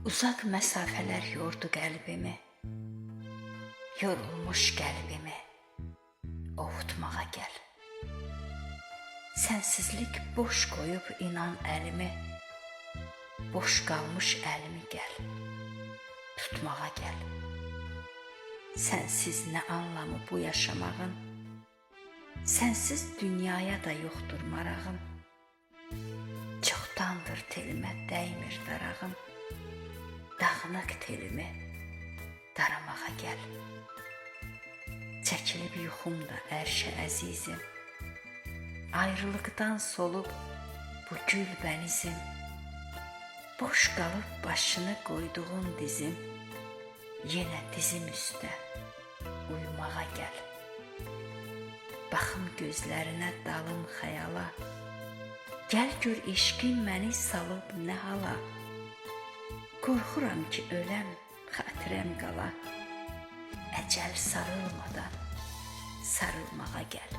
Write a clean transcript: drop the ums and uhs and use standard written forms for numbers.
Uzaq məsafələr yordu qəlbimi, yorulmuş qəlbimi ovutmağa gəl. Sənsizlik boş qoyub inan əlimi, boş qalmış əlimi gəl, tutmağa gəl. Sənsiz nə anlamı bu yaşamağın, sənsiz dünyaya da yoxdur marağım. Çoxdandır telimə dəymir darağım, dağınıq telimi daramağa gəl. Çəkilib yuxum da ərşə əzizim, ayrılıqdan solub bu gül bənizim. Boş qalıb başını qoyduğun dizim, yenə dizim üstə uyumağa gəl. Baxım gözlərinə dalım xəyala, gəl gör eşqin məni salıb nə hala. Qorxuram ki öləm, xatirəm qala, əcəl sarılmadan sarılmağa gəl.